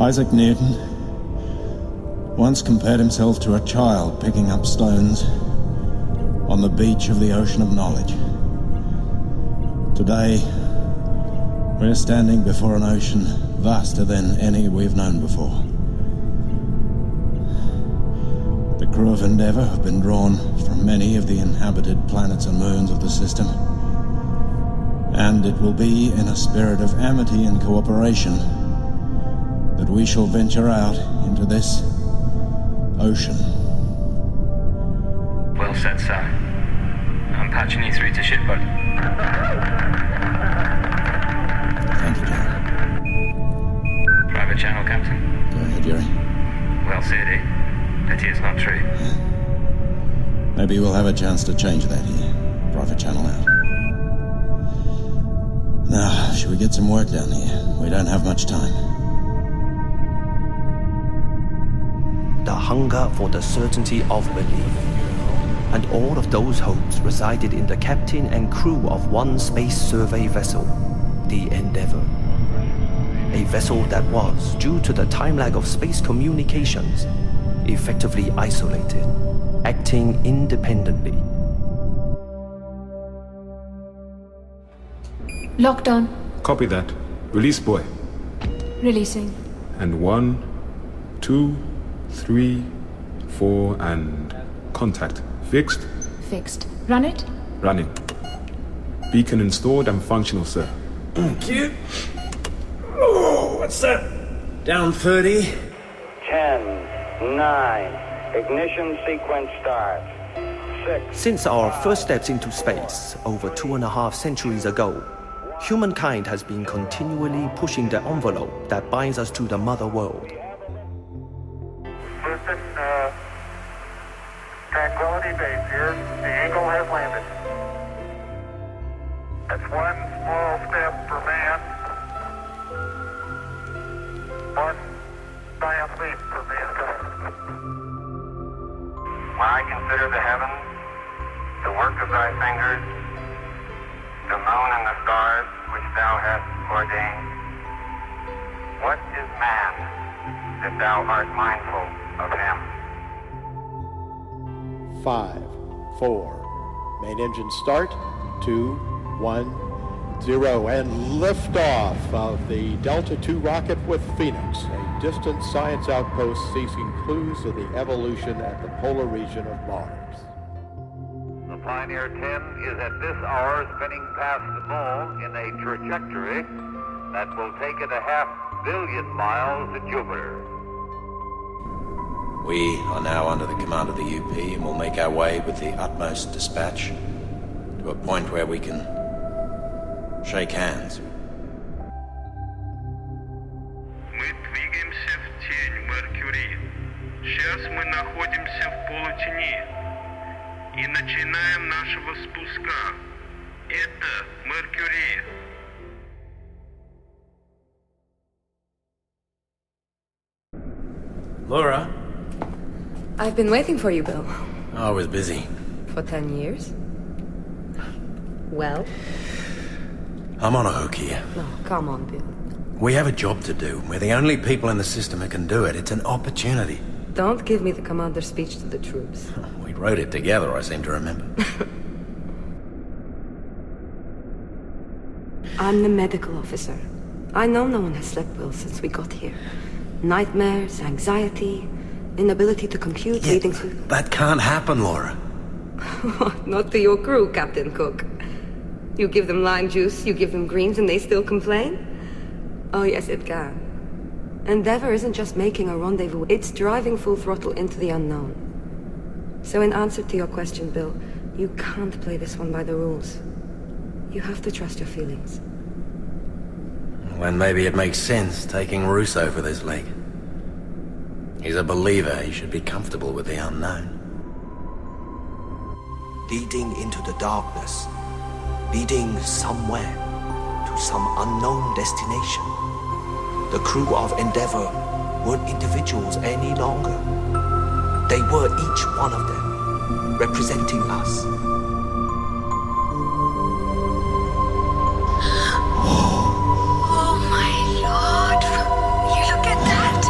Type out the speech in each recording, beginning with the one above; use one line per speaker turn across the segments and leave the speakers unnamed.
Isaac Newton once compared himself to a child picking up stones on the beach of the ocean of knowledge. Today, we're standing before an ocean vaster than any we've known before. The crew of Endeavour have been drawn from many of the inhabited planets and moons of the system, and it will be in a spirit of amity and cooperation that we shall venture out into this ocean.
Well said, sir. I'm patching you through to shipboard.
Thank you, John.
Private channel, Captain.
Go ahead, Jerry.
Well said, eh? Pity it's not true.
Maybe we'll have a chance to change that here. Private channel out. Now, should we get some work done here? We don't have much time.
The hunger for the certainty of belief, and all of those hopes resided in the captain and crew of one space survey vessel, the Endeavour. A vessel that was, due to the time lag of space communications, effectively isolated, acting independently.
Locked on.
Copy that. Release boy.
Releasing.
And 1, 2, 3, 4, and contact. Fixed?
Fixed. Run it?
Running. Beacon installed and functional, sir.
Thank you. Oh, what's that? Down 30.
10, 9, ignition sequence start. 6.
Since our first steps into space over 2.5 centuries ago, humankind has been continually pushing the envelope that binds us to the mother world.
Listen, Tranquility Base here. The Eagle has landed. That's one small step for man, one giant leap for mankind.
When I consider the heavens, the work of thy fingers, the moon and the stars which thou hast ordained, what is man that thou art mindful of him?
5, 4, main engine start, 2, 1, 0, and liftoff of the Delta II rocket with Phoenix, a distant science outpost seeking clues of the evolution at the polar region of Mars.
The Pioneer 10 is at this hour spinning past the moon in a trajectory that will take it 500 million miles to Jupiter.
We are now under the command of the UP and will make our way with the utmost dispatch to a point where we can shake hands.
Мы двигаемся в тень Меркурий. Сейчас мы находимся в полутени и начинаем нашего спуска. Это Меркурий.
Laura?
I've been waiting for you, Bill.
I was busy.
For 10 years? Well?
I'm on a hook here.
No, come on, Bill.
We have a job to do. We're the only people in the system who can do it. It's an opportunity.
Don't give me the commander's speech to the troops.
We wrote it together, I seem to remember.
I'm the medical officer. I know no one has slept well since we got here. Nightmares, anxiety, inability to compute, leading to...
That can't happen, Laura.
Not to your crew, Captain Cook. You give them lime juice, you give them greens, and they still complain? Oh yes, it can. Endeavour isn't just making a rendezvous, it's driving full throttle into the unknown. So in answer to your question, Bill, you can't play this one by the rules. You have to trust your feelings.
Then maybe it makes sense taking Russo for this leg. He's a believer. He should be comfortable with the unknown.
Leading into the darkness, leading somewhere to some unknown destination. The crew of Endeavour weren't individuals any longer. They were each one of them, representing us.
Oh my lord! You look at that!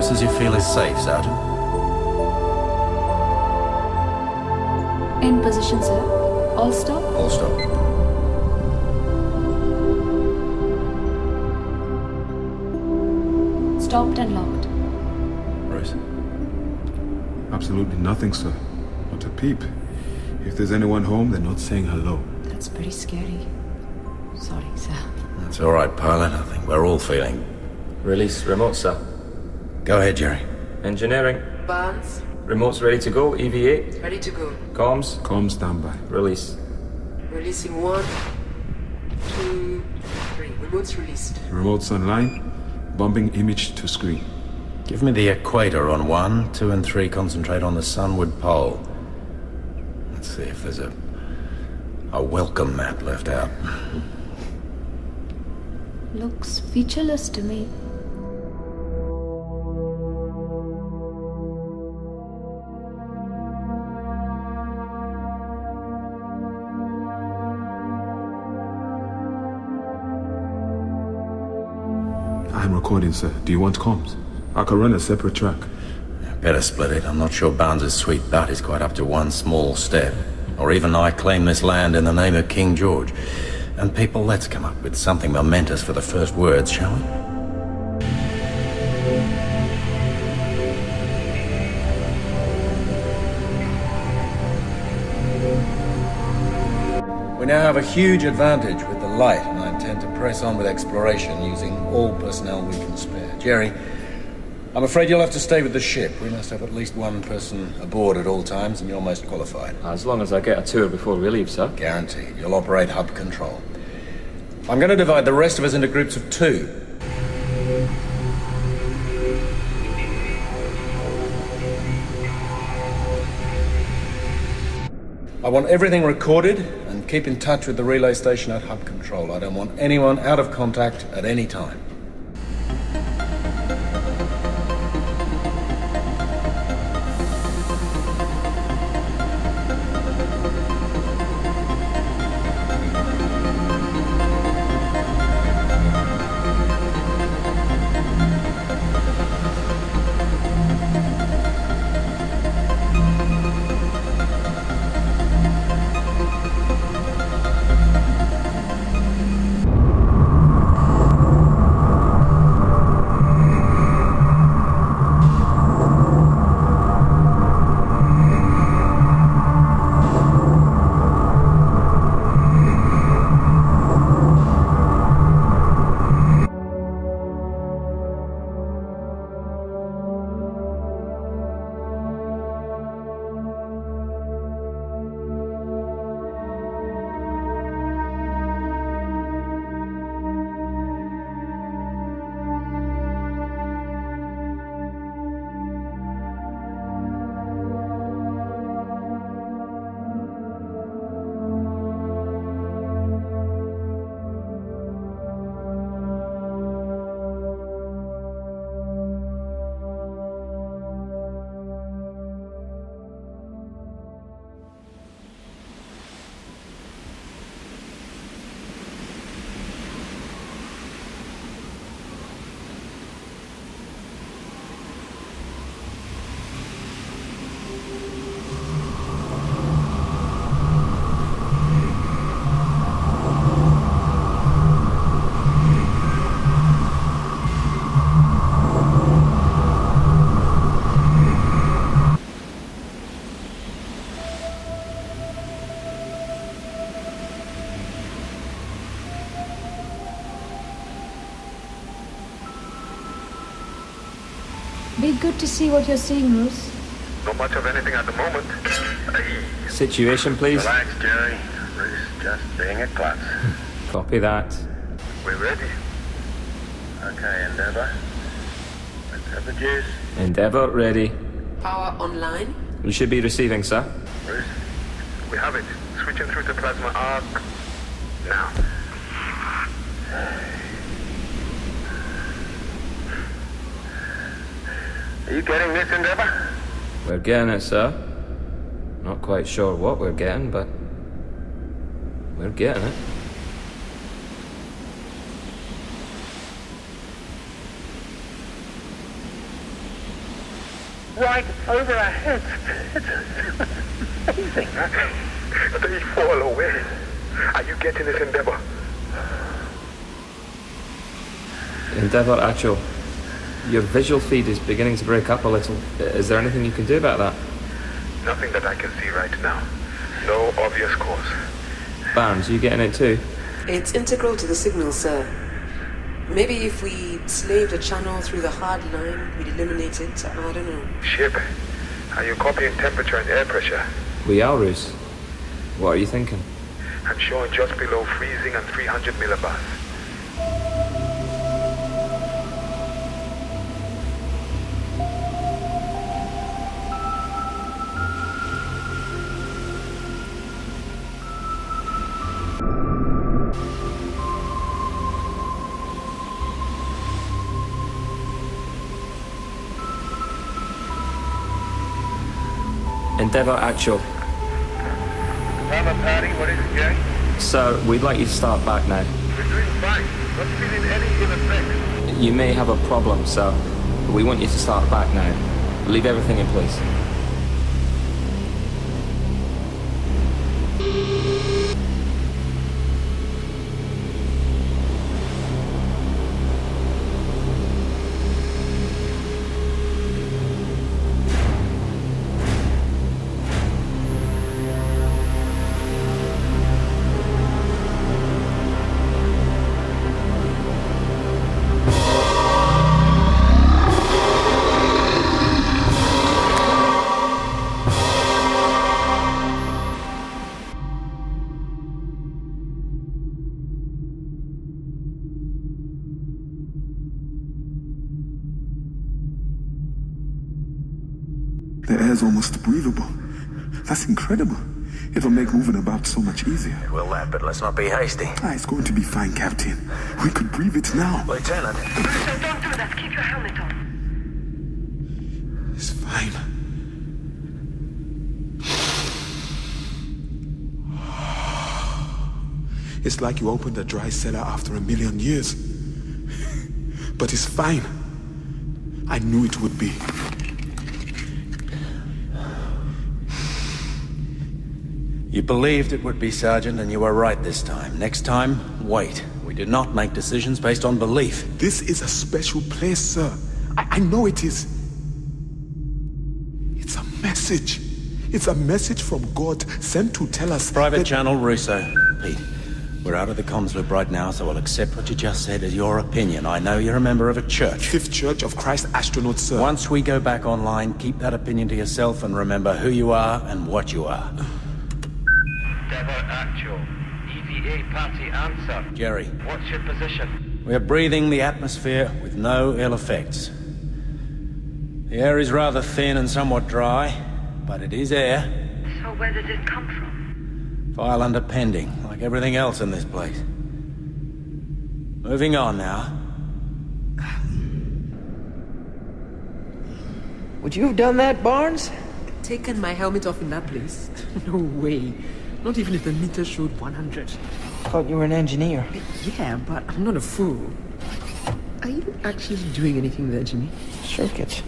close as you feel is safe, Sergeant?
In position, sir. All stop.
All stop.
Stopped and locked.
Bruce?
Absolutely nothing, sir. Not a peep. If there's anyone home, they're not saying hello.
That's pretty scary. Sorry, sir.
That's all right, pilot. I think we're all feeling...
Release remote, sir.
Go ahead, Jerry.
Engineering.
Barnes.
Remote's ready to go. EV8.
Ready to go.
Comms.
Comms standby.
Release.
Releasing 1, 2, 3. Remote's released.
Remote's online. Bumping image to screen.
Give me the equator on 1, 2 and 3 concentrate on the sunward pole. Let's see if there's a welcome map left out.
Looks featureless to me.
I'm recording, sir. Do you want comms? I can run a separate track.
Better split it. I'm not sure Barnes' sweet butt is quite up to one small step. Or even I claim this land in the name of King George. And people, let's come up with something momentous for the first words, shall we? We now have a huge advantage with the light, and I intend to press on with exploration using all personnel we can spare. Jerry, I'm afraid you'll have to stay with the ship. We must have at least one person aboard at all times, and you're most qualified.
As long as I get a tour before we leave, sir.
Guaranteed. You'll operate hub control. I'm going to divide the rest of us into groups of 2. I want everything recorded, and keep in touch with the relay station at hub control. I don't want anyone out of contact at any time.
Be good to see what you're seeing, Bruce.
Not much of anything at the moment.
Situation, please.
Relax, Jerry. Bruce just being a klutz.
Copy that.
We're ready. Okay, Endeavour. Let's have the juice.
Endeavour ready.
Power online.
We should be receiving, sir.
Bruce, we have it. Switching through to plasma arc. Now. Are you getting this, Endeavour?
We're getting it, sir. Not quite sure what we're getting, but we're getting it.
right over our heads. It's amazing. They fall away. Are you getting this, Endeavor?
Endeavor, Actual. Your visual feed is beginning to break up a little. Is there anything you can do about that?
Nothing that I can see right now. No obvious cause.
Barnes, you getting it too?
It's integral to the signal, sir. Maybe if we slaved a channel through the hard line, we'd eliminate it. I don't know.
Ship, are you copying temperature and air pressure?
We are, Roos. What are you thinking?
I'm showing just below freezing and 300 millibars.
Endeavor, Actual.
Papa Patty, what is it, Jerry?
Sir, we'd like you to start back now.
We're doing fine. Not feeling any ill effects.
You may have a problem, sir. We want you to start back now. Leave everything in place.
The air's almost breathable. That's incredible. It'll make moving about so much easier.
It will that, but let's not be hasty.
It's going to be fine, Captain. We could breathe it now.
Lieutenant.
So don't do that. Keep your helmet on.
It's fine. It's like you opened a dry cellar after 1,000,000 years. But it's fine. I knew it would be.
You believed it would be, Sergeant, and you were right this time. Next time, wait. We do not make decisions based on belief.
This is a special place, sir. I know it is. It's a message. It's a message from God sent to tell us
Private
that...
Channel, Russo. Pete, we're out of the comms loop right now, so I'll accept what you just said as your opinion. I know you're a member of a church.
Fifth Church of Christ Astronaut, sir.
Once we go back online, keep that opinion to yourself and remember who you are and what you are.
Endeavor, Actual. EVA party answer.
Jerry.
What's your position?
We are breathing the atmosphere with no ill effects. The air is rather thin and somewhat dry, but it is air.
So where did it come from?
File under pending, like everything else in this place. Moving on now.
Would you have done that, Barnes?
Taken my helmet off in that place? No way. Not even if the meter showed 100.
Thought you were an engineer.
Yeah, but I'm not a fool. Are you actually doing anything there, Jimmy?
Circuits.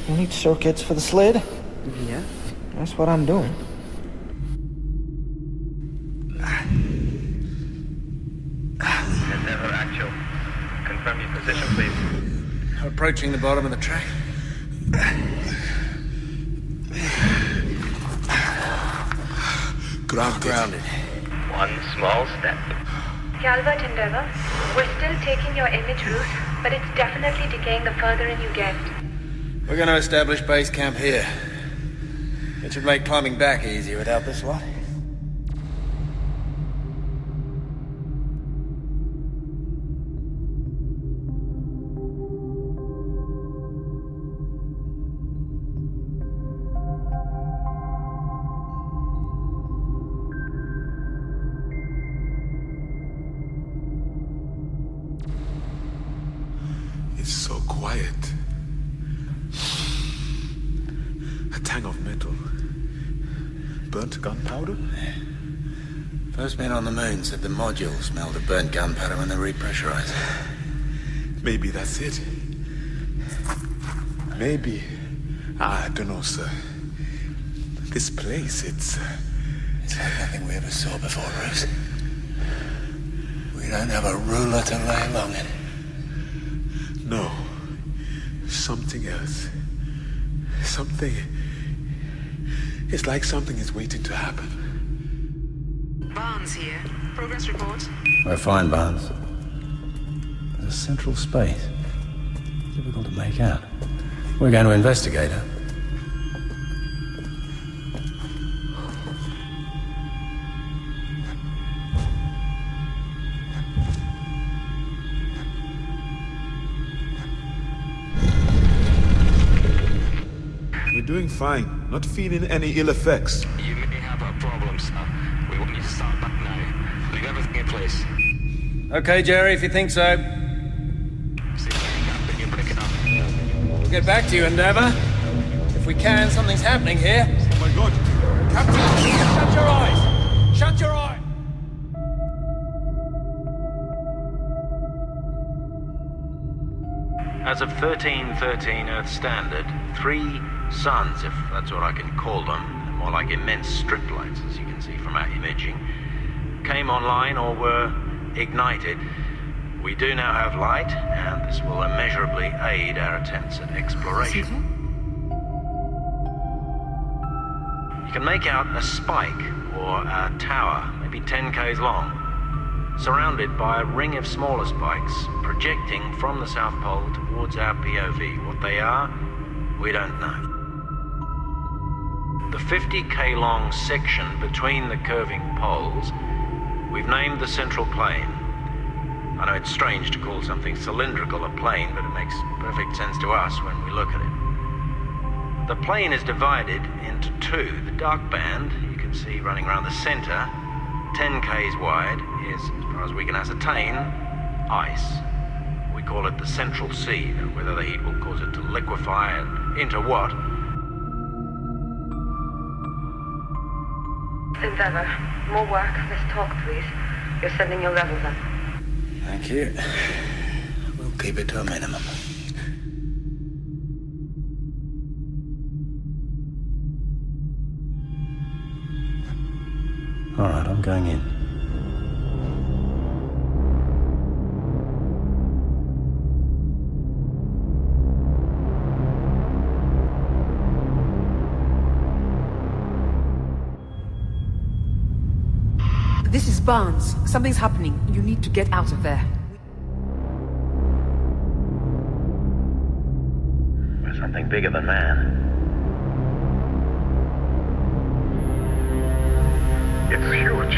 You need circuits for the sled?
Yeah.
That's what I'm doing.
Endeavor, Actual. Confirm your position, please.
Approaching the bottom of the track.
Grounded.
One small step.
Calvert, Endeavor. We're still taking your image route, but it's definitely decaying the further in you get.
We're going to establish base camp here. It should make climbing back easier without this lot.
It's so quiet. A tang of metal. Burnt gunpowder?
First men on the moon said the module smelled of burnt gunpowder when they repressurized.
Maybe that's it. Maybe I don't know, sir. This place, it's
like nothing we ever saw before, Bruce. We don't have a ruler to lay along it.
No. Something else. Something... It's like something is waiting to happen.
Barnes here. Progress report.
We're fine, Barnes. There's a central space. Difficult to make out. We're going to investigate her.
We're doing fine. Not feeling any ill effects.
You may have a problem, sir. We want you to start back now. Leave everything in place.
Okay, Jerry, if you think so. We'll get back to you, Endeavour. If we can, something's happening here.
Oh my God! Captain!
Shut your eyes! Shut your eyes!
As of 1313 Earth Standard, 3 suns, if that's what I can call them, more like immense strip lights, as you can see from our imaging, came online or were ignited. We do now have light, and this will immeasurably aid our attempts at exploration. You can make out a spike, or a tower, maybe 10 k's long, surrounded by a ring of smaller spikes projecting from the South Pole towards our POV. What they are, we don't know. The 50k long section between the curving poles, we've named the central plane. I know it's strange to call something cylindrical a plane, but it makes perfect sense to us when we look at it. The plane is divided into 2. The dark band, you can see running around the center, 10 k's wide, is, as far as we can ascertain, ice. We call it the Central Sea. Whether the heat will cause it to liquefy and into what?
Endeavour, more work, less talk, please. You're sending your levels up.
Thank you. We'll keep it to a minimum. All right, I'm going in.
This is Barnes. Something's happening. You need to get out of there.
We're something bigger than man.
It's huge.